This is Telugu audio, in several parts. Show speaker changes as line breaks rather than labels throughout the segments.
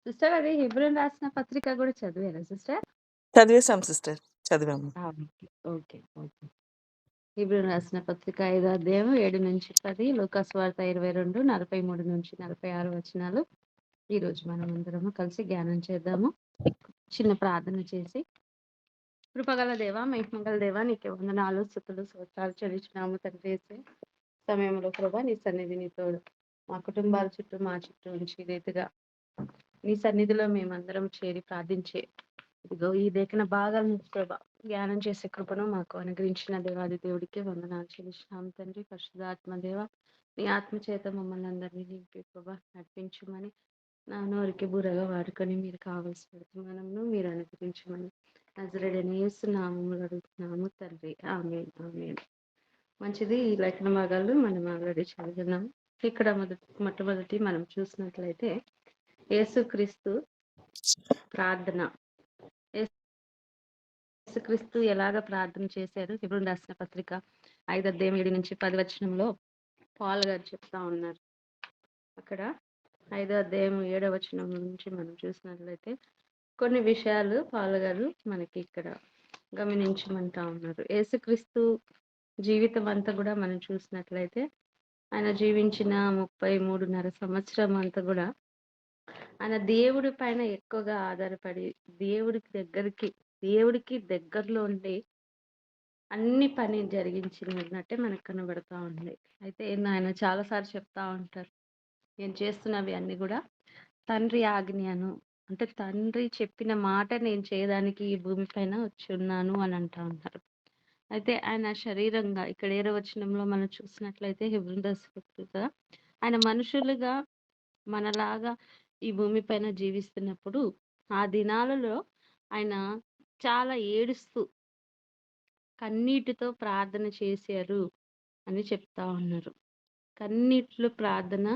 సిస్టర్ అది హెబ్రోన్ రాసిన పత్రిక గూడా చదివారా సిస్టర్?
చదివేశాం సిస్టర్. చదివాము.
ఓకే. ఓకే. ఓకే. హెబ్రోను రాసిన పత్రిక 5 అధ్యాయం 7-10, లూకాసు వార్త 22, 43-46 వచనాలు. ఈరోజు మనమందరము కలిసి ధ్యానం చేద్దాము. చిన్న ప్రార్థన చేసి, కృపగల దేవా, మహిమగల దేవా, నీకే వందనాలు, స్తుతులు, స్తోత్రాలు చెల్లించున్నాము తండ్రి యేసయ్య. సమయంలో ప్రభా నీ సన్నిధి నీ తోడు మా కుటుంబాల చుట్టూ మా చుట్టూ ఉంచి ఈ రీతిగా నీ సన్నిధిలో మేమందరం చేరి ప్రార్థించే ఇదిగో ఈ దేకిన భాగాల నుంచి ప్రభా ధ్యానం చేసే కృపను మాకు అనుగ్రహించిన దేవాది దేవుడికి వందనాలు చెల్లిస్తున్నాం తండ్రి. పరిశుద్ధాత్మ దేవ, నీ ఆత్మ చేత మమ్మల్ని అందరినీ నింపి ప్రభా నడిపించమని, నా నోరికి బుర్రగా వాడుకొని మీరు కావలసిన వర్తమానంను మీరు అనుగ్రహించమని నజరేయుడైన యేసు నామములో అడుగుతున్నాము తండ్రి. ఆమేన్. ఆమేన్. మంచిది. ఈ లేఖన భాగాలు మనం ఆల్రెడీ చదివినాం. ఇక్కడ మొట్టమొదటి మనం చూసినట్లయితే యేసుక్రీస్తు ప్రార్థన. యేసుక్రీస్తు ఎలాగ ప్రార్థన చేశారు? హెబ్రోను రాసిన పత్రిక 5 అధ్యాయం 7-10 వచనంలో పౌలు గారు చెప్తా ఉన్నారు. అక్కడ 5 అధ్యాయం 7 వచనం నుంచి మనం చూసినట్లయితే కొన్ని విషయాలు పౌలు గారు మనకి ఇక్కడ గమనించమంటా ఉన్నారు. యేసుక్రీస్తు జీవితం అంతా కూడా మనం చూసినట్లయితే ఆయన జీవించిన 33.5 సంవత్సరం అంతా కూడా ఆయన దేవుడి పైన ఎక్కువగా ఆధారపడి దేవుడికి దగ్గరలో ఉండి అన్ని పని జరిగించినట్టే మనకు కనబడతా ఉంది. అయితే ఆయన చాలాసార్లు చెప్తా ఉంటారు, నేను చేస్తున్నవి అన్ని కూడా తండ్రి ఆజ్ఞను, అంటే తండ్రి చెప్పిన మాట నేను చేయడానికి ఈ భూమి పైన వచ్చి ఉన్నాను అని అంటా ఉంటారు. అయితే ఆయన శరీరంగా ఇక్కడ 7వ వచనంలో మనం చూసినట్లయితే హెబ్రోను రాసిన పత్రిక ఆయన మనుషులుగా మనలాగా ఈ భూమి పైన జీవిస్తున్నప్పుడు ఆ దినాలలో ఆయన చాలా ఏడుస్తూ కన్నీటితో ప్రార్థన చేశారు అని చెప్తా ఉన్నారు. కన్నీటిలో ప్రార్థన,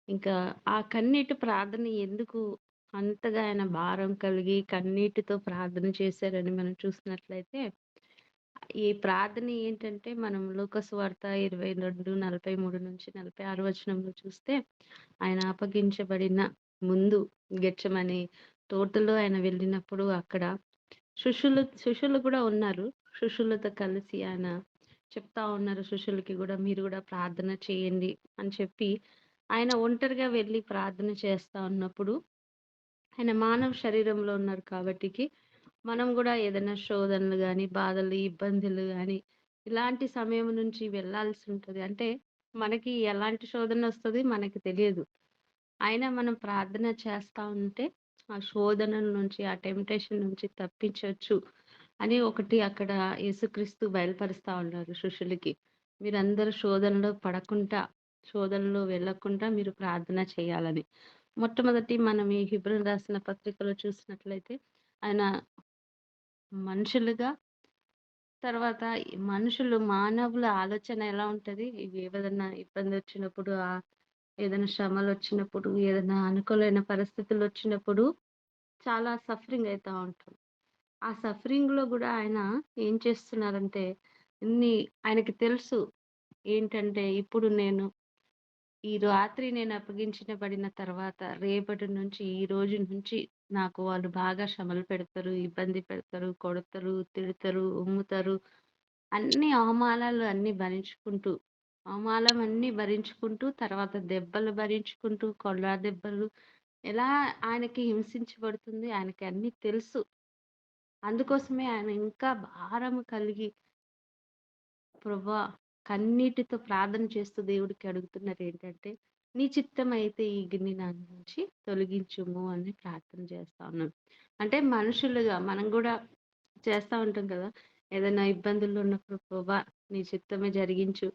ఇంకా ఆ కన్నీటి ప్రార్థన ఎందుకు అంతగా ఆయన భారం కలిగి కన్నీటితో ప్రార్థన చేశారని మనం చూసినట్లయితే, ఈ ప్రార్థన ఏంటంటే మనం లూకాసు వార్త 22:43-46 వచనంలో చూస్తే ఆయన అప్పగించబడిన ముందు గెత్సేమనే తోటలో ఆయన వెళ్ళినప్పుడు అక్కడ శిష్యులు కూడా ఉన్నారు. శిష్యులతో కలిసి ఆయన చెప్తా ఉన్నారు, శిష్యులకి కూడా మీరు కూడా ప్రార్థన చేయండి అని చెప్పి ఆయన ఒంటరిగా వెళ్ళి ప్రార్థన చేస్తా ఉన్నప్పుడు ఆయన మానవ శరీరంలో ఉన్నారు కాబట్టికి మనం కూడా ఏదైనా శోధనలు కానీ, బాధలు, ఇబ్బందులు కానీ ఇలాంటి సమయం నుంచి వెళ్ళాల్సి ఉంటుంది. అంటే మనకి ఎలాంటి శోధన వస్తుంది మనకి తెలియదు. అయినా మనం ప్రార్థన చేస్తా ఉంటే ఆ శోధనల నుంచి, ఆ టెంప్టేషన్ నుంచి తప్పించొచ్చు అని ఒకటి అక్కడ యేసుక్రీస్తు బయలుపరుస్తా ఉన్నారు శిష్యులకి. మీరందరూ శోధనలో పడకుండా, శోధనలో వెళ్ళకుండా మీరు ప్రార్థన చేయాలని. మొట్టమొదటి మనం ఈ హెబ్రోను రాసిన పత్రికలో చూసినట్లయితే ఆయన మనుషులుగా, తర్వాత మనుషులు మానవుల ఆలోచన ఎలా ఉంటది, ఇవి ఏదైనా ఇబ్బంది వచ్చినప్పుడు, ఏదైనా శ్రమలు వచ్చినప్పుడు, ఏదైనా అనుకోలేని పరిస్థితులు వచ్చినప్పుడు చాలా సఫరింగ్ అవుతా ఉంటాం. ఆ సఫరింగ్ లో కూడా ఆయన ఏం చేస్తున్నారంటే ఆయనకి తెలుసు ఏంటంటే ఇప్పుడు ఈ రాత్రి నేను అప్పగించబడిన తర్వాత రేపటి నుంచి, ఈ రోజు నుంచి నాకు వాళ్ళు బాగా శ్రమలు పెడతారు, ఇబ్బంది పెడతారు, కొడతారు, తిడతారు, ఉమ్ముతారు. అన్ని అవమానాలు అన్ని భరించుకుంటూ, అవమానం అన్ని భరించుకుంటూ, తర్వాత దెబ్బలు భరించుకుంటూ, కొల్లా దెబ్బలు ఎలా ఆయనకి హింసించబడుతుంది ఆయనకి అన్ని తెలుసు. అందుకోసమే ఆయన ఇంకా భారం కలిగి ప్రభువా కన్నీటితో ప్రార్థన చేస్తూ దేవుడికి అడుగుతున్నారు ఏంటంటే, నీ చిత్తమైతే ఈ గిన్నె నా నుంచి తొలగించుము అని ప్రార్థన చేస్తా ఉన్నాం. అంటే మనుషులుగా మనం కూడా చేస్తా ఉంటాం కదా, ఏదైనా ఇబ్బందుల్లో ఉన్నప్పుడు ప్రభువా నీ చిత్తమే జరిగించు,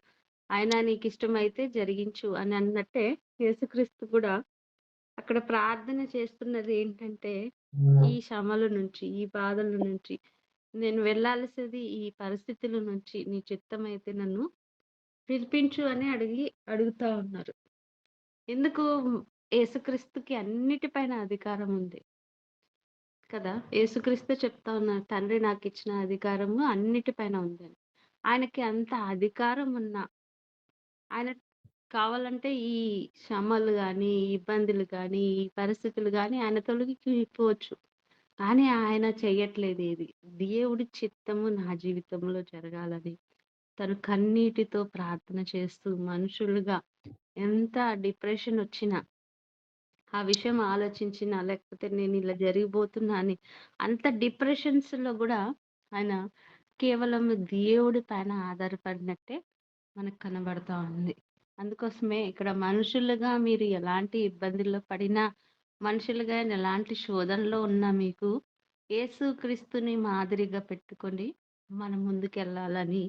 అయినా నీకు ఇష్టమైతే జరిగించు అని అన్నట్టే యేసుక్రీస్తు కూడా అక్కడ ప్రార్థన చేస్తున్నది ఏంటంటే, ఈ శ్రమల నుంచి, ఈ బాధల నుంచి, నేను వెళ్ళాల్సింది ఈ పరిస్థితుల నుంచి నీ చిత్తమైతే నన్ను పిలిపించు అని అడుగుతా ఉన్నారు. ఎందుకు? యేసుక్రీస్తుకి అన్నిటిపైన అధికారం ఉంది కదా. యేసుక్రీస్తు చెప్తా ఉన్నారు, తండ్రి నాకు ఇచ్చిన అధికారము అన్నిటిపైన ఉందని. ఆయనకి అంత అధికారం ఉన్నా ఆయన కావాలంటే ఈ శ్రమలు గానీ, ఈ ఇబ్బందులు గానీ, ఈ పరిస్థితులు గానీ ఆయన తొలగిపోవచ్చు. కానీ ఆయన చెయ్యట్లేదేది. దేవుడి చిత్తము నా జీవితంలో జరగాలని తను కన్నీటితో ప్రార్థన చేస్తూ మనుషులుగా ఎంత డిప్రెషనొచ్చినా, ఆ విషయం ఆలోచించినా, లేకపోతే నేనిలా జరిగిపోతున్నా అని అంత డిప్రెషన్స్‌లో గూడా ఆయన కేవలం దేవుడి పైన ఆధారపడినట్టే మనకు కనబడతా ఉంది. అందుకోసమే ఇక్కడ మనుషులుగా మీరు ఎలాంటి ఇబ్బందుల్లో పడినా, మనుషులుగా ఎలాంటి శోధనలో ఉన్నా మీకు యేసుక్రీస్తుని మాదిరిగా పెట్టుకొని మనం ముందుకెళ్ళాలని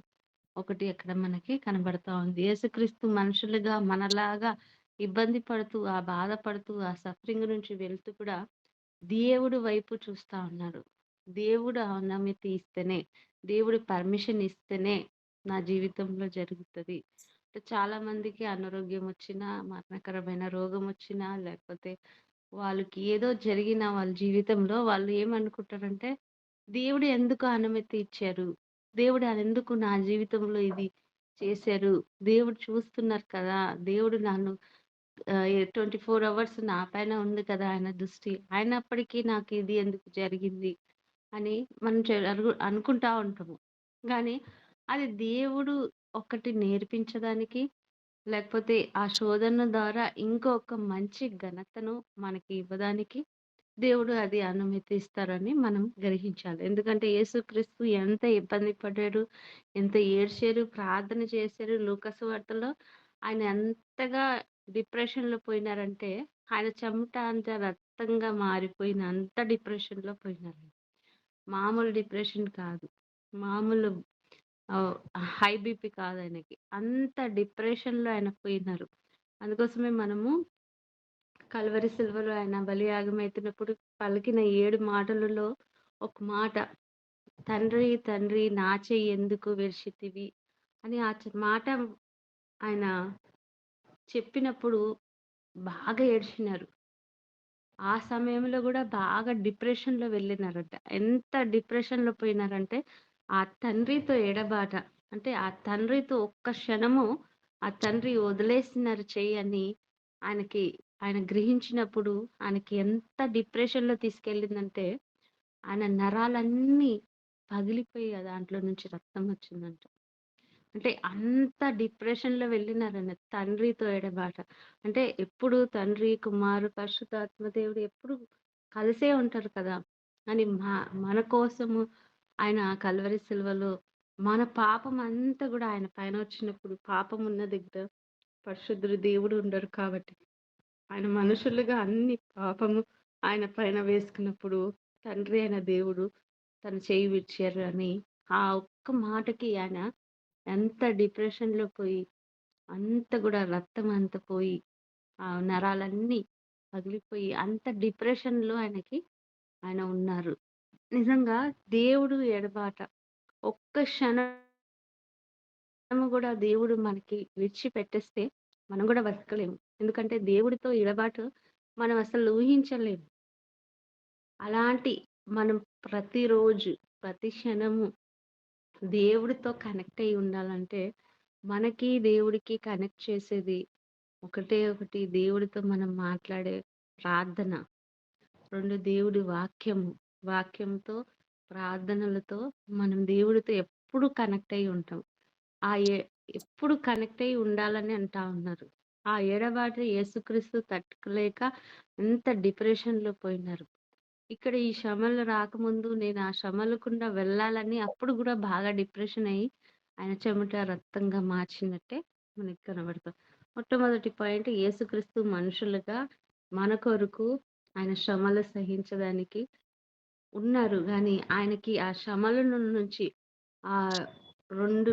ఒకటి అక్కడ మనకి కనబడతా ఉంది. యేసుక్రీస్తు మనుషులుగా మనలాగా ఇబ్బంది పడుతూ, ఆ బాధపడుతూ, ఆ సఫరింగ్ నుంచి వెళ్తూ కూడా దేవుడు వైపు చూస్తా ఉన్నారు. దేవుడు అనుమతి ఇస్తేనే, దేవుడు పర్మిషన్ ఇస్తేనే నా జీవితంలో జరుగుతది. చాలా మందికి అనారోగ్యం వచ్చినా, మరణకరమైన రోగం వచ్చినా, లేకపోతే వాళ్ళకి ఏదో జరిగిన వాళ్ళ జీవితంలో వాళ్ళు ఏమనుకుంటారంటే, దేవుడు ఎందుకు అనుమతి ఇచ్చారు? దేవుడు ఎందుకు నా జీవితంలో ఇది చేశారు? దేవుడు చూస్తున్నారు కదా! దేవుడు నన్ను 24 అవర్స్ నా పైన ఉంది కదా! ఆయన దృష్టి. అయినప్పటికీ నాకు ఇది ఎందుకు జరిగింది? అని మనం అనుకుంటా ఉంటాము. గానీ అది దేవుడు ఒకటి నేర్పించడానికి, లేకపోతే ఆ శోధన ద్వారా ఇంకొక మంచి ఘనతను మనకి ఇవ్వడానికి దేవుడు అది అనుమతిస్తారని మనం గ్రహించాలి. ఎందుకంటే యేసుక్రీస్తు ఎంత ఇబ్బంది పడ్డాడు, ఎంత ఏడ్చారు, ప్రార్థన చేశారు. లూకాసు వార్తలో ఆయన ఎంతగా డిప్రెషన్‌లో పోయినారంటే, ఆయన చెమట అంత రక్తంగా మారిపోయిన అంత డిప్రెషన్‌లో పోయినారు. మామూలు డిప్రెషన్ కాదు. మామూలు ఆహ్, హై బీపీ కాదాయనకి. అంత డిప్రెషన్‌లో ఆయన పోయినారు. అందుకోసమే మనము కల్వరి సిలువలో ఆయన బలియాగమైతున్నప్పుడు పలికిన 7 మాటలలో ఒక మాట, "తండ్రి, తండ్రి నా చెయ్యి ఎందుకు విడిచితివి" అని మాట ఆయన చెప్పినప్పుడు బాగా ఏడ్చినారు. ఆ సమయంలో గూడా బాగా డిప్రెషన్‌లో వెళ్ళినారంట. ఎంత డిప్రెషన్‌లో పోయినారంటే, ఆ తండ్రితో ఎడబాట. అంటే ఆ తండ్రితో ఒక్క క్షణము ఆ తండ్రి వదిలేసినారు చెయ్యని ఆయనకి ఆయన గ్రహించినప్పుడు ఆయనకి ఎంత డిప్రెషన్‌లో తీసుకెళ్ళిందంటే, ఆయన నరాలన్నీ పగిలిపోయి దాంట్లో నుంచి రక్తం వచ్చిందంట. అంటే అంత డిప్రెషన్‌లో వెళ్ళినారన్న తండ్రితో ఎడబాట. అంటే ఎప్పుడు తండ్రి, కుమారు, పరిశుద్ధాత్మ దేవుడు ఎప్పుడు కలిసే ఉంటారు కదా! అని మన కోసము ఆయన కల్వరి సిలువలో మన పాపం అంతా గూడా ఆయన పైన వచ్చినప్పుడు పాపం ఉన్న దగ్గర పరిశుద్ధుడు దేవుడు ఉండరు కాబట్టి ఆయన మనుషులుగా అన్ని పాపము ఆయన పైన వేసుకున్నప్పుడు తండ్రి అయిన దేవుడు తన చెయ్యి విడిచారు అని ఆ ఒక్క మాటకి ఆయన ఎంత డిప్రెషన్‌లో పోయి, అంత గూడా రక్తం అంతా పోయి, ఆ నరాలన్నీ పగిలిపోయి, అంత డిప్రెషన్‌లో ఆయన ఉన్నారు. నిజంగా దేవుడు ఎడబాట. ఒక్క క్షణం గూడా దేవుడు మనకి విడిచిపెట్టేస్తే మనం గూడా బతకలేము. ఎందుకంటే దేవుడితో ఎడబాటు మనం అసలు ఊహించలేము. అలాంటి మనం ప్రతిరోజు, ప్రతి క్షణము దేవుడితో కనెక్ట్ అయ్యి ఉండాలంటే, మనకి దేవుడికి కనెక్ట్ చేసేది ఒకటే ఒకటి దేవుడితో మనం మాట్లాడే ప్రార్థన. 2 దేవుడి వాక్యము. వాక్యంతో, ప్రార్థనలతో మనం దేవుడితో ఎప్పుడు కనెక్ట్ అయ్యి ఉంటాం. ఆ ఎ ఎప్పుడు కనెక్ట్ అయ్యి ఉండాలని అంటా ఉన్నారు. ఆ ఎడబాటు యేసుక్రీస్తు తట్టుకోలేక ఎంత డిప్రెషన్‌లో పోయినారు. ఇక్కడ ఈ శ్రమలు రాకముందు నేను ఆ శ్రమల గుండా వెళ్ళాలని అప్పుడు గూడా బాగా డిప్రెషన్ అయ్యి, ఆయన చెమట రక్తంగా మార్చినట్టే మనకి కనబడతాం. మొట్టమొదటి పాయింట్ యేసుక్రీస్తు మనుషులుగా మన కొరకు ఆయన శ్రమలు సహించడానికి ఉన్నారు గానీ, ఆయనకి ఆ శ్రమల నుంచి ఆహ్, 2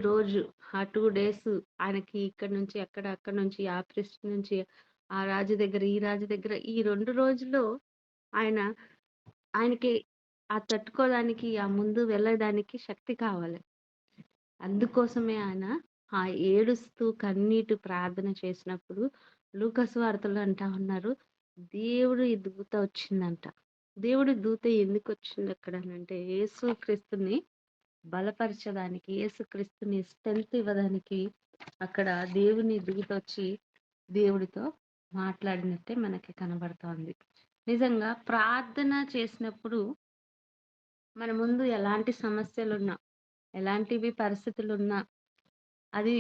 ఆ 2 డేస్ ఆయనకి ఇక్కడి నుంచి అక్కడ, అక్కడి నుంచి ఆ ప్రీస్ట్ నుంచి ఆ రాజు దగ్గర, ఈ రాజు దగ్గర ఈ 2 రోజుల్లో ఆయన ఆయనకి తట్టుకోడానికి, ఆ ముందు వెళ్ళడానికి శక్తి కావాలి. అందుకోసమే ఆయన ఆ ఏడుస్తూ కన్నీటి ప్రార్థన చేసినప్పుడు లూకాసు వార్తలో అంటా ఉన్నారు. దేవుడి దూత వచ్చిందంట. దేవుడి దూత ఎందుకొచ్చిందక్కడ అనంటే యేసుక్రీస్తుని బలపరచడానికి, యేసుక్రీస్తుని స్ట్రెంత్ ఇవ్వడానికి అక్కడ దేవుని దూతొచ్చి దేవుడితో మాట్లాడినట్టే మనకి కనబడతోంది. నిజంగా ప్రార్థన చేసినప్పుడు మన ముందు ఎలాంటి సమస్యలున్నా, ఎలాంటివి పరిస్థితులున్నా అది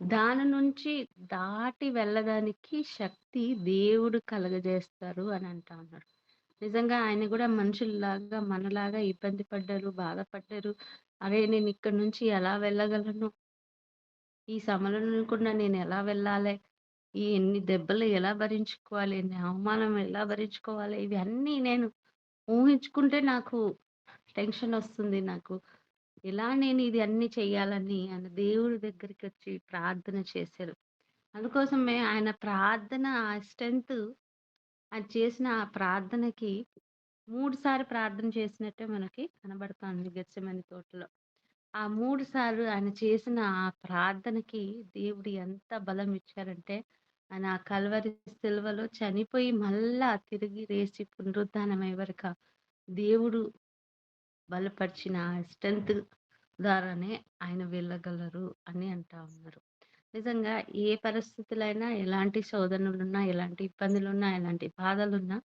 దాని నుంచి దాటి వెళ్ళడానికి శక్తి దేవుడు కలుగజేస్తారు అని అంటా ఉన్నారు. నిజంగా ఆయన గూడా మనుషుల్లాగా మనలాగా ఇబ్బంది పడ్డారు, బాధపడ్డారు. అరే! నేనిక్కడి నుంచి ఎలా వెళ్ళగలను? ఈ సమరంలో నేనెలా వెళ్ళాలి? ఈ ఎన్ని దెబ్బలు ఎలా భరించుకోవాలి? ఎన్ని అవమానం ఎలా భరించుకోవాలి? ఇవన్నీ నేను ఊహించుకుంటే నాకు టెన్షనొస్తుంది నాకు. ఎలా నేను ఇది అన్నీ చెయ్యాలని ఆయన దేవుడి దగ్గరికొచ్చి ప్రార్థన చేశారు. అందుకోసమే ఆయన ప్రార్థన ఆ స్ట్రెంత్ ఆయన చేసిన ఆ ప్రార్థనకి 3 సార్లు ప్రార్థన చేసినట్టే మనకి కనబడతాంది గెత్సేమని తోటలో. ఆ 3 సార్లు ఆయన చేసిన ఆ ప్రార్థనకి దేవుడు ఎంత బలం ఇచ్చారంటే, ఆయన ఆ కల్వరి సిలువలో చనిపోయి మళ్ళా తిరిగి లేసి పునరుద్ధానమయ్యే వరక దేవుడు బలపరిచిన ఆ స్ట్రెంత్ ద్వారానే ఆయన వెళ్ళగలరు అని అంటా ఉన్నారు. నిజంగా ఏ పరిస్థితులైనా, ఎలాంటి శోధనలున్నా, ఎలాంటి ఇబ్బందులున్నా, ఎలాంటి బాధలున్నా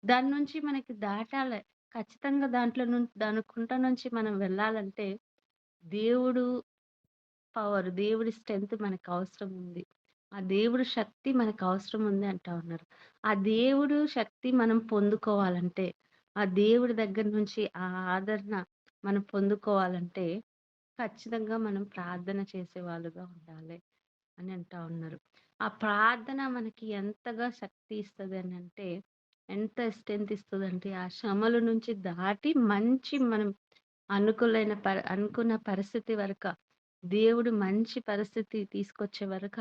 దాని నుంచి మనకి దాటాలే. ఖచ్చితంగా దాని కుంట నుంచి మనం వెళ్ళాలంటే దేవుడు దేవుడి స్ట్రెంత్ మనకవసరం ఉంది. ఆ దేవుడి శక్తి మనకవసరం ఉంది అంటా ఉన్నారు. ఆ దేవుడు శక్తి మనం పొందుకోవాలంటే, ఆ దేవుడి దగ్గర నుంచి ఆ ఆదరణ మనం పొందుకోవాలంటే, ఖచ్చితంగా మనం ప్రార్థన చేసేవాళ్ళుగా ఉండాలి అని అంటా ఉన్నారు. ఆ ప్రార్థన మనకి ఎంతగా శక్తి ఇస్తదనంటే, ఎంత స్ట్రెంత్ ఇస్తదంటే, ఆ శ్రమల నుంచి దాటి మంచి మనం అనుకున్న పరిస్థితి వరక దేవుడు మంచి పరిస్థితి తీసుకొచ్చే వరక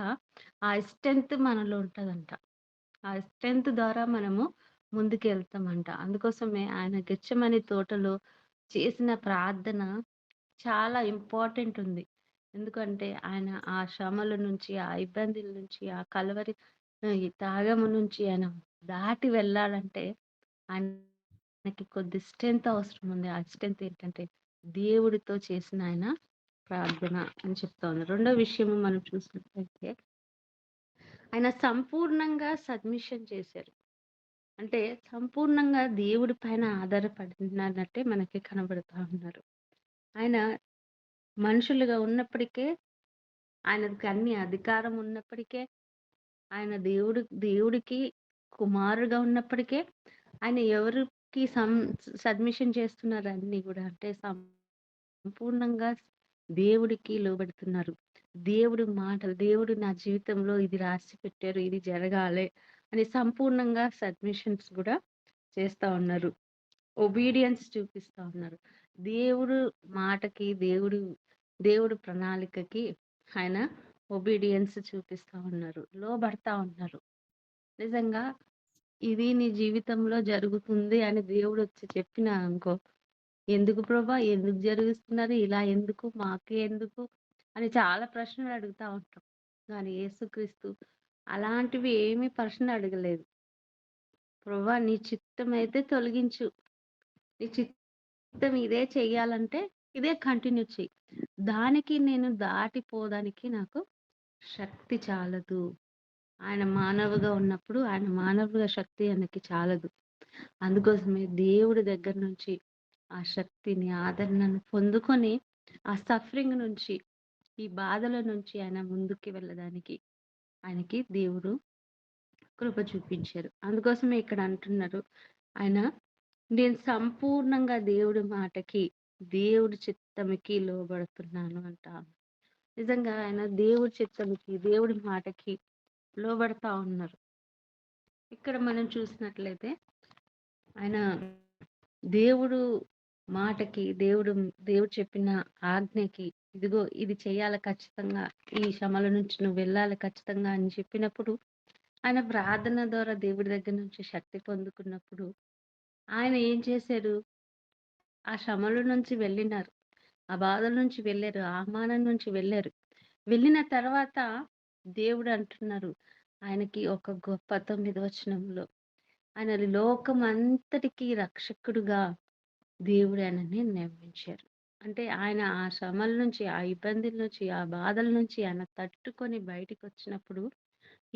ఆ స్ట్రెంత్ మనలో ఉంటదంట. ఆ స్ట్రెంత్ ద్వారా మనము ముందుకెళ్తామంట. అందుకోసమే ఆయన గెత్సేమని తోటలో చేసిన ప్రార్థన చాలా ఇంపార్టెంట్ ఉంది. ఎందుకంటే ఆయన ఆ శ్రమల నుంచి, ఆ ఇబ్బందుల నుంచి, ఆ కలవరి ఈ త్యాగము నుంచి ఆయన దాటి వెళ్ళాలంటే ఆయనకి కొద్ది స్ట్రెంత్ అవసరం ఉంది. ఆ స్ట్రెంత్ ఏంటంటే దేవుడితో చేసిన ఆయన ప్రార్థన అని చెప్తా ఉన్నారు. రెండో విషయము మనం చూసినట్లయితే ఆయన సంపూర్ణంగా సబ్మిషన్ చేశారు. అంటే సంపూర్ణంగా దేవుడి పైన ఆధారపడినట్టే మనకి కనబడతా ఉన్నారు. ఆయన మనుషులుగా ఉన్నప్పటికే, ఆయనకి అన్ని అధికారం ఉన్నప్పటికే, ఆయన దేవుడికి కుమారుడుగా ఉన్నప్పటికే, ఆయన ఎవరికి సబ్మిషన్ చేస్తున్నారు అన్నీ గూడా. అంటే సంపూర్ణంగా దేవుడికి లోబడుతున్నారు. దేవుడి మాటలు, దేవుడు నా జీవితంలో ఇది రాసిపెట్టారు, ఇది జరగాలి అని సంపూర్ణంగా సబ్మిషన్స్ గూడా చేస్తా ఉన్నారు. ఒబీడియన్స్ చూపిస్తా ఉన్నారు. దేవుడు మాటకి, దేవుడు ప్రణాళికకి ఆయన ఒబీడియన్స్ చూపిస్తా ఉన్నారు. లోబడతా ఉన్నారు. నిజంగా ఇది నీ జీవితంలో జరుగుతుంది అని దేవుడొచ్చి చెప్పినా అనుకో, ఎందుకు ప్రభా? ఎందుకు జరిగిస్తున్నారు? ఇలా ఎందుకు? మాకే ఎందుకు? అని చాలా ప్రశ్నలు అడుగుతా ఉంటాం. కానీ యేసుక్రీస్తు అలాంటివి ఏమీ ప్రశ్న అడగలేదు. ప్రభా నీ చిత్తమైతే తొలగించు. నీ చిత్తం ఇదే చెయ్యాలంటే ఇదే కంటిన్యూ చెయ్యి. దానికి నేను దాటిపోవడానికి నాకు శక్తి చాలదు. ఆయన మానవుగా ఉన్నప్పుడు ఆయన మానవుగా శక్తి ఆయనకి చాలదు. అందుకోసమే దేవుడి దగ్గర నుంచి ఆ శక్తిని, ఆదరణను పొందుకొని ఆ సఫరింగ్ నుంచి, ఈ బాధల నుంచి ఆయన ముందుకి వెళ్ళడానికి ఆయనకి దేవుడు కృప చూపించారు. అందుకోసమే ఇక్కడ అంటున్నారు ఆయన నేను సంపూర్ణంగా దేవుడి మాటకి, దేవుడి చిత్తముకి లోబడుతున్నాను అంటా. నిజంగా ఆయన దేవుడి చిత్తముకి, దేవుడి మాటకి లోబడతా ఉన్నారు. ఇక్కడ మనం చూసినట్లయితే ఆయన దేవుడు మాటకి, దేవుడు చెప్పిన ఆజ్ఞకి, ఇదిగో ఇది చెయ్యాలి ఖచ్చితంగా, ఈ శ్రమల నుంచి నువ్వు వెళ్ళాలి ఖచ్చితంగా అని చెప్పినప్పుడు, ఆయన ప్రార్థన ద్వారా దేవుడి దగ్గర నుంచి శక్తి పొందుకున్నప్పుడు, ఆయన ఏం చేశారు? ఆ శ్రమల నుంచి వెళ్ళినారు. ఆ బాధల నుంచి వెళ్లారు. ఆ అవమానం నుంచి వెళ్లారు. వెళ్ళిన తర్వాత దేవుడు అంటున్నారు, ఆయనకి ఒక గొప్ప 9 వచనంలో, ఆయన లోకమంతటికి రక్షకుడుగా దేవుడు ఆయనని నియమించారు. అంటే ఆయన ఆ శ్రమల నుంచి, ఆ ఇబ్బందుల నుంచి, ఆ బాధల నుంచి ఆయన తట్టుకొని బయటికొచ్చినప్పుడు,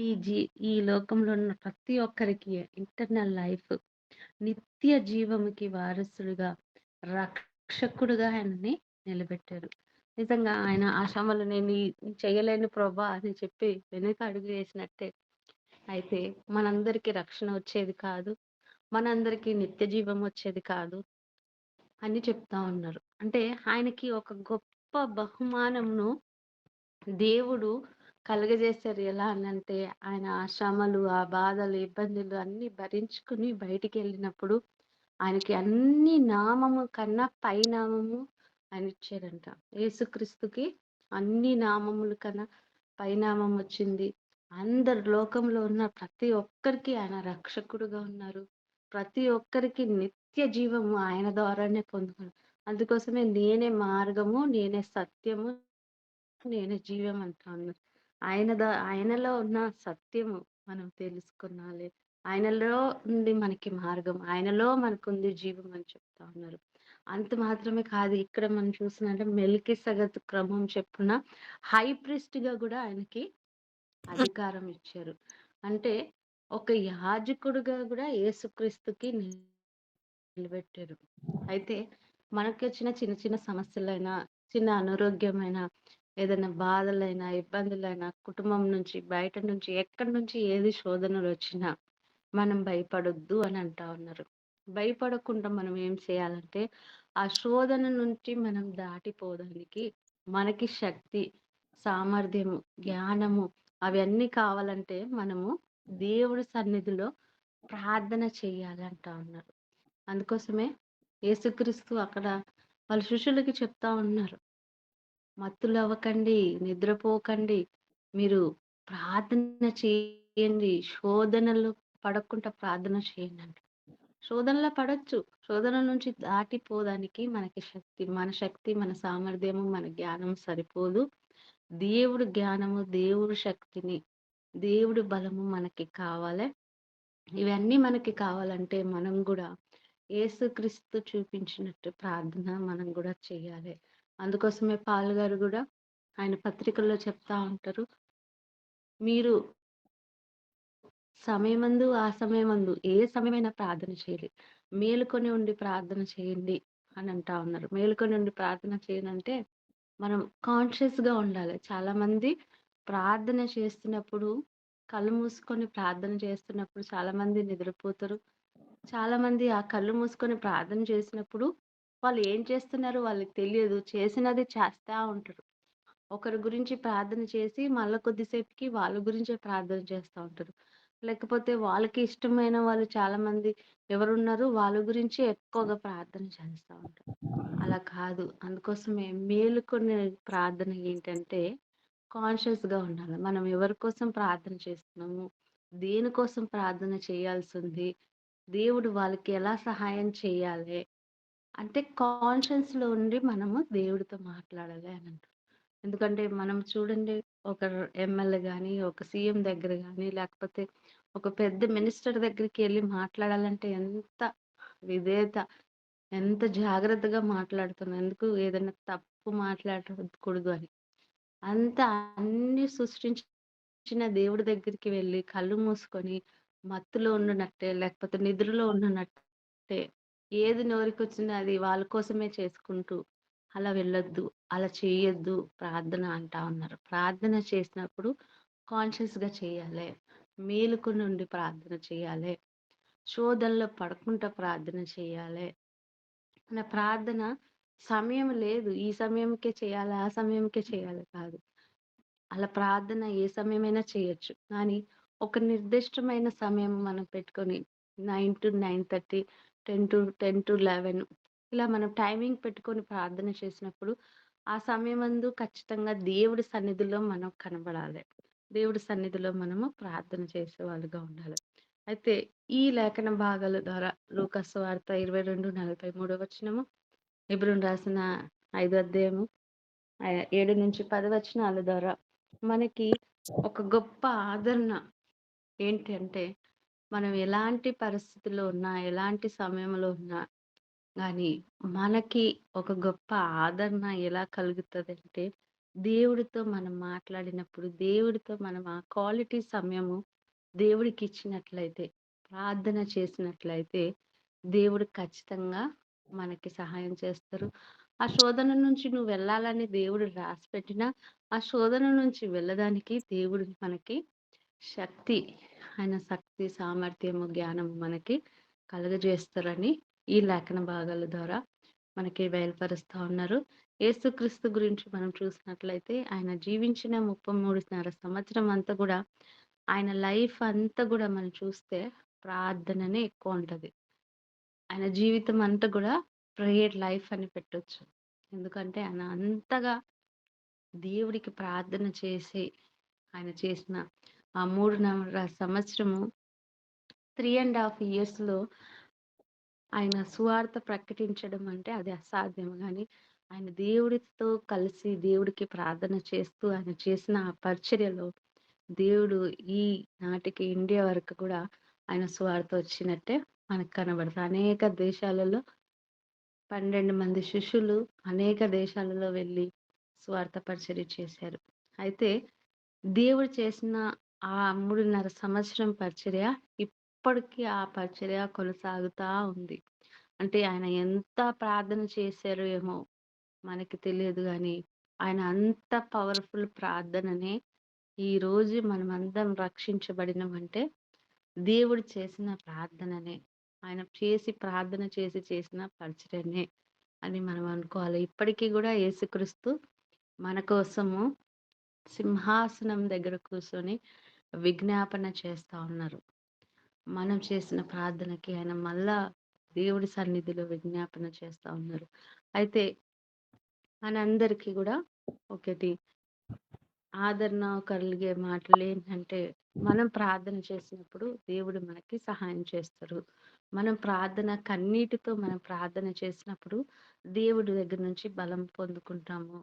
ఈ జీ ఈ లోకంలో ఉన్న ప్రతి ఒక్కరికి ఇంటర్నల్ లైఫ్ నిత్య జీవముకి వారసుడుగా, రక్షకుడుగా ఆయనని నిలబెట్టారు. నిజంగా ఆయన ఆ శ్రమలు నేను చేయలేను ప్రభా అని చెప్పి వెనక అడుగు వేసినట్టే. అయితే మనందరికీ రక్షణ వచ్చేది కాదు. మనందరికీ నిత్య జీవం వచ్చేది కాదు అని చెప్తా ఉన్నారు. అంటే ఆయనకి ఒక గొప్ప బహుమానంను దేవుడు కలుగజేశారు. ఎలా అనంటే ఆయన ఆ శ్రమలు, ఆ బాధలు, ఇబ్బందులు అన్నీ భరించుకుని బయటికెళ్ళినప్పుడు ఆయనకి అన్ని నామము కన్నా పై నామము ఆయనిచ్చారంట. యేసుక్రీస్తుకి అన్ని నామముల కన్నా పైనామం వచ్చింది. అందరు లోకంలో ఉన్న ప్రతి ఒక్కరికి ఆయన రక్షకుడుగా ఉన్నారు. ప్రతి ఒక్కరికి నిత్య జీవము ఆయన ద్వారానే పొందుకున్నారు. అందుకోసమే నేనే మార్గము, నేనే సత్యము, నేనే జీవం అంటా ఉన్నారు. ఆయనలో ఉన్న సత్యము మనం తెలుసుకునాలి. ఆయనలో ఉంది మనకి మార్గం. ఆయనలో మనకుంది జీవం అని చెప్తా ఉన్నారు. అంత మాత్రమే కాదు. ఇక్కడ మనం చూసినంటే మెల్కీసెదెకు క్రమం చెప్పున హై ప్రీస్ట్‌గా గూడా ఆయనకి అధికారం ఇచ్చారు. అంటే ఒక యాజకుడుగా గూడా యేసుక్రీస్తుకి నిలబెట్టారు. అయితే మనకొచ్చిన చిన్న చిన్న సమస్యలైనా, చిన్న అనారోగ్యమైన, ఏదైనా బాధలైనా, ఇబ్బందులైనా, కుటుంబం నుంచి, బయట నుంచి, ఎక్కడి నుంచి ఏది శోధనలొచ్చినా మనం భయపడొద్దు అని అంటా ఉన్నారు. భయపడకుండా మనం ఏం చేయాలంటే, ఆ శోధన నుంచి మనం దాటిపోవడానికి మనకి శక్తి, సామర్థ్యము, జ్ఞానము అవన్నీ కావాలంటే మనము దేవుడి సన్నిధిలో ప్రార్థన చేయాలి అంటా ఉన్నారు. అందుకోసమే యేసుక్రీస్తు అక్కడ వాళ్ళ శిష్యులకి చెప్తా ఉన్నారు. మత్తులవ్వకండి, నిద్రపోకండి. మీరు ప్రార్థన చేయండి. శోధనలో పడకుండా ప్రార్థన చేయండంట. శోధనలో పడొచ్చు. శోధన నుంచి దాటిపోవడానికి మనకి శక్తి, మన శక్తి, మన సామర్థ్యము, మన జ్ఞానం సరిపోదు. దేవుడు జ్ఞానము, దేవుడు శక్తిని, దేవుడి బలము మనకి కావాలె. ఇవన్నీ మనకి కావాలంటే మనం గూడా యేసుక్రీస్తు చూపించినట్టు ప్రార్థన మనం గూడా చేయాలి. అందుకోసమే పాల్ గారు గూడా ఆయన పత్రికల్లో చెప్తా ఉంటారు. మీరు సమయమందు, ఆ సమయమందు ఏ సమయమైనా ప్రార్థన చేయాలి. మేలుకొని ఉండి ప్రార్థన చేయండి అని అంటా ఉన్నారు. మేలుకొని ఉండి ప్రార్థన చేయనంటే మనం కాన్షియస్‌గా ఉండాలి. చాలామంది ప్రార్థన చేస్తున్నప్పుడు కళ్ళు మూసుకొని ప్రార్థన చేస్తున్నప్పుడు చాలామంది నిద్రపోతారు. చాలామంది ఆ కళ్ళు మూసుకొని ప్రార్థన చేసినప్పుడు వాళ్ళు ఏం చేస్తున్నారో వాళ్ళకి తెలియదు. చేసినది చేస్తా ఉంటారు. ఒకరి గురించి ప్రార్థన చేసి మళ్ళా కొద్దిసేపుకి వాళ్ళ గురించే ప్రార్థన చేస్తా ఉంటారు. లేకపోతే వాళ్ళకి ఇష్టమైన వాళ్ళు చాలామంది ఎవరున్నారో వాళ్ళ గురించే ఎక్కువగా ప్రార్థన చేస్తా ఉంటారు. అలా కాదు. అందుకోసమే మేలుకునే ప్రార్థన ఏంటంటే కాన్షియస్‌గా ఉండాలి. మనం ఎవరి కోసం ప్రార్థన చేస్తున్నాము? దేనికోసం ప్రార్థన చేయాల్సుంది? దేవుడు వాళ్ళకి ఎలా సహాయం చేయాలి? అంటే కాన్షియస్‌లో ఉండి మనము దేవుడితో మాట్లాడాలి అని అంటారు. ఎందుకంటే మనం చూడండి ఒక ఎమ్మెల్యే గాని, ఒక సీఎం దగ్గర గాని, లేకపోతే ఒక పెద్ద మినిస్టర్ దగ్గరికెళ్లి మాట్లాడాలంటే ఎంత విధేయత, ఎంత జాగ్రత్తగా మాట్లాడుతున్నాం. ఎందుకు ఏదైనా తప్పు మాట్లాడకూడదు అని. అంతా అన్నీ సృష్టించిన దేవుడి దగ్గరికి వెళ్లి కళ్ళు మూసుకొని మత్తులో ఉన్నట్టే, లేకపోతే నిద్రలో ఉన్నట్టే ఏది నోరికొచ్చిందో అది వాళ్ళ కోసమే చేసుకుంటూ అలా వెళ్ళొద్దు. అలా చేయొద్దు ప్రార్థన అంటా ఉన్నారు. ప్రార్థన చేసినప్పుడు కాన్షియస్‌గా చేయాలె. మేలుకొని ప్రార్థన చేయాలె. శోధనలో పడకుండా ప్రార్థన చేయాలె. మన ప్రార్థన సమయం లేదు. ఈ సమయంకే చేయాలి, ఆ సమయంకే చేయాలి కాదు. అలా ప్రార్థన ఏ సమయమైనా చేయొచ్చు. కానీ ఒక నిర్దిష్టమైన సమయం మనం పెట్టుకొని 9-9:30, 10-11 ఇలా మనం టైమింగ్ పెట్టుకొని ప్రార్థన చేసినప్పుడు, ఆ సమయమందు ఖచ్చితంగా దేవుడి సన్నిధిలో మనం కనబడాలి. దేవుడి సన్నిధిలో మనము ప్రార్థన చేసేవాళ్ళుగా ఉండాలి. అయితే ఈ లేఖన భాగాల ద్వారా లూకా సువార్త 22:43 వచనము, హెబ్రోను రాసిన 5 అధ్యాయము 7-10 వచనాల ద్వారా మనకి ఒక గొప్ప ఆదరణ ఏంటి అంటే, మనం ఎలాంటి పరిస్థితుల్లో ఉన్నా, ఎలాంటి సమయంలో ఉన్నా గానీ, మనకి ఒక గొప్ప ఆదరణ ఎలా కలుగుతదంటే, దేవుడితో మనం మాట్లాడినప్పుడు, దేవుడితో మనం ఆ క్వాలిటీ సమయము దేవుడికిచ్చినట్లయితే, ప్రార్థన చేసినట్లయితే, దేవుడు ఖచ్చితంగా మనకి సహాయం చేస్తారు. ఆ శోధన నుంచి నువ్వు వెళ్ళాలని దేవుడు రాసిపెట్టినా, ఆ శోధన నుంచి వెళ్ళడానికి దేవుడు మనకి శక్తి, ఆయన శక్తి, సామర్థ్యము, జ్ఞానము మనకి కలుగజేస్తారని ఈ లేఖన భాగాల ద్వారా మనకి బయలుపరుస్తా ఉన్నారు. యేసుక్రీస్తు గురించి మనం చూసినట్లయితే ఆయన జీవించిన 33.5 సంవత్సరం అంతా గూడా ఆయన లైఫ్ అంతా గూడా మనం చూస్తే ప్రార్థననే ఎక్కువుంటది. ఆయన జీవితం అంతా గూడా ప్రేయర్ లైఫ్ అని పెట్టొచ్చు. ఎందుకంటే ఆయన అంతగా దేవుడికి ప్రార్థన చేసి ఆయన చేసిన ఆ 3.5 సంవత్సరము 3½ ఇయర్స్‌లో ఆయన సువార్త ప్రకటించడం అంటే అది అసాధ్యం గానీ, ఆయన దేవుడితో కలిసి దేవుడికి ప్రార్థన చేస్తూ ఆయన చేసిన ఆ పరిచర్యలో దేవుడు ఈ నాటికి ఇండియా వరకు కూడా ఆయన సువార్త వచ్చినట్టే మనకు కనబడతాది. అనేక దేశాలలో 12 మంది శిష్యులు అనేక దేశాలలో వెళ్లి సువార్త పరిచర్య చేశారు. అయితే దేవుడు చేసిన ఆ 3½ సంవత్సరం పరిచర్య ఇప్పటికి ఆ పరిచర్య కొనసాగుతా ఉంది. అంటే ఆయన ఎంత ప్రార్థన చేశారో ఏమో మనకి తెలియదు గానీ, ఆయన అంత పవర్‌ఫుల్ ప్రార్థననే ఈరోజు మనమందరం రక్షించబడినమంటే దేవుడు చేసిన ప్రార్థననే. ఆయన ప్రార్థన చేసిన పరిచర్యనే అని మనం అనుకోవాలి. ఇప్పటికి గూడా యేసుక్రీస్తు మన కోసము సింహాసనం దగ్గర కూర్చొని విజ్ఞాపన చేస్తా ఉన్నారు. మనం చేసిన ప్రార్థనకి ఆయన మళ్ళా దేవుడి సన్నిధిలో విజ్ఞాపన చేస్తా ఉన్నారు. అయితే మనందరికీ గూడా ఒకటి ఆదరణ కలిగే మాటలేంటంటే, మనం ప్రార్థన చేసినప్పుడు దేవుడు మనకి సహాయం చేస్తారు. మనం కన్నీటితో మనం ప్రార్థన చేసినప్పుడు దేవుడి దగ్గర నుంచి బలం పొందుకుంటాము.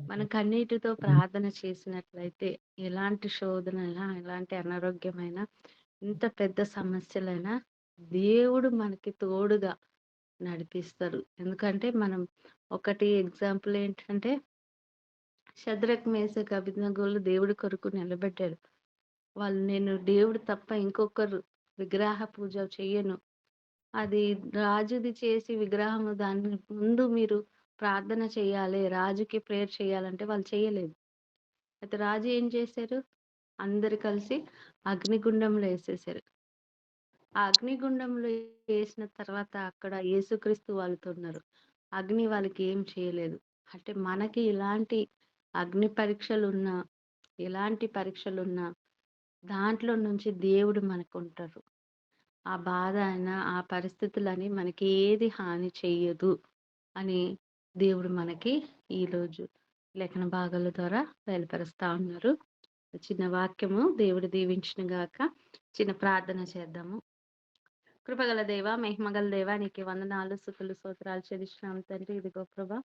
మనం కన్నీటితో ప్రార్థన చేసినట్లయితే ఎలాంటి శోధనైనా, ఎలాంటి అనారోగ్యమైనా, ఎంత పెద్ద సమస్యలైనా దేవుడు మనకి తోడుగా నడిపిస్తారు. ఎందుకంటే మనం ఒకటి ఎగ్జాంపుల్ ఏంటంటే షద్రక్, మేషక్, అబేద్నెగోలు దేవుడి కొరకు నిలబెట్టారు. వాళ్ళు నేను దేవుడు తప్ప ఇంకొకరు విగ్రహ పూజ చెయ్యను. అది రాజుది చేసి విగ్రహము దాని ముందు మీరు ప్రార్థన చేయాలి. రాజుకి ప్రేయర్ చేయాలంటే వాళ్ళు చేయలేదు. అయితే రాజు ఏం చేశారు? అందరూ కలిసి అగ్నిగుండంలో ఏసేశారు. ఆ అగ్నిగుండంలో ఏసిన తర్వాత అక్కడ యేసుక్రీస్తు వాళ్ళతో ఉన్నారు. అగ్ని వాళ్ళకి ఏం చేయలేదు. అంటే మనకి ఇలాంటి అగ్ని పరీక్షలున్నా, ఎలాంటి పరీక్షలున్నా దాంట్లో నుంచి దేవుడు మనకుంటారు. ఆ బాధ అయినా, ఆ పరిస్థితులని మనకి ఏది హాని చెయ్యదు అని దేవుడు మనకి ఈరోజు లేఖన భాగాల ద్వారా బయలుపరుస్తా ఉన్నారు. చిన్న వాక్యము దేవుడు దీవించును గాక. చిన్న ప్రార్థన చేద్దాము. కృపగల దేవ, మహిమగల దేవ, నీకే వందనాలు, స్తుతులు, స్తోత్రాలు చెల్లిస్తున్నాం తండ్రి. ఇదిగో ప్రభా,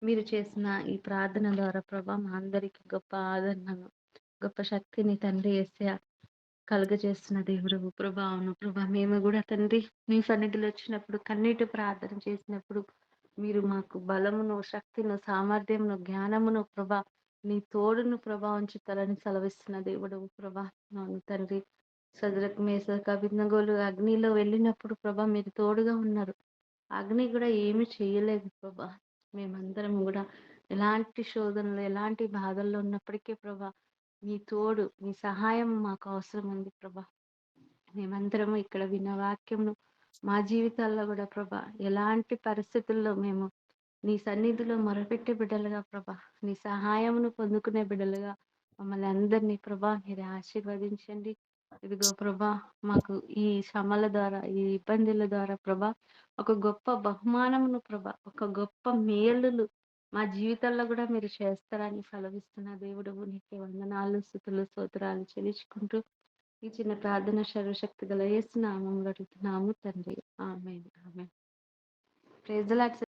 మీరు చేసిన ఈ ప్రార్థన ద్వారా ప్రభా మా అందరికి గొప్ప ఆదరణను, గొప్ప శక్తిని తండ్రి యేసయ్య కలుగజేస్తున్న దేవుడవు ప్రభా. అవును ప్రభా, మేము కూడా తండ్రి మీ సన్నిధిలో వచ్చినప్పుడు కన్నీటి ప్రార్థన చేసినప్పుడు మీరు మాకు బలమును, శక్తిను, సామర్థ్యమును, జ్ఞానమును ప్రభా, నీ తోడును ప్రభా ఉంచుతారని సెలవిస్తున్న దేవుడవు ప్రభా. అవును తండ్రి, షద్రక్, మేషక్, అబేద్నెగోలు అగ్నిలో వెళ్ళినప్పుడు ప్రభా మీరు తోడుగా ఉన్నారు. అగ్ని కూడా ఏమి చేయలేదు ప్రభా. మేమందరం కూడా ఎలాంటి శోధనలు, ఎలాంటి బాధల్లో ఉన్నప్పటికీ ప్రభా మీ తోడు, మీ సహాయం మాకు అవసరం ఉంది ప్రభా. మేమందరము ఇక్కడ విన్న వాక్యమును మా జీవితాల్లో కూడా ప్రభా ఎలాంటి పరిస్థితుల్లో మేము నీ సన్నిధిలో మొరపెట్టే బిడ్డలుగా ప్రభా, నీ సహాయమును పొందుకునే బిడ్డలుగా మమ్మల్ని అందరినీ ప్రభా మీరు ఆశీర్వదించండి. ఇదిగో ప్రభా, మాకు ఈ శ్రమల ద్వారా, ఈ ఇబ్బందుల ద్వారా ప్రభా ఒక గొప్ప బహుమానమును ప్రభా, ఒక గొప్ప మేలులు మా జీవితాల్లో కూడా మీరు చేస్తారని సెలవిస్తున్న దేవుడవు నీకే వందనాలు, స్తుతులు, స్తోత్రాలు చెల్లించుకుంటూ ఈ చిన్న ప్రార్థన సర్వశక్తి గల యేసు నామములో అడుగుతున్నాము తండ్రి. ఆమేన్. ఆమేన్. Praise the lord.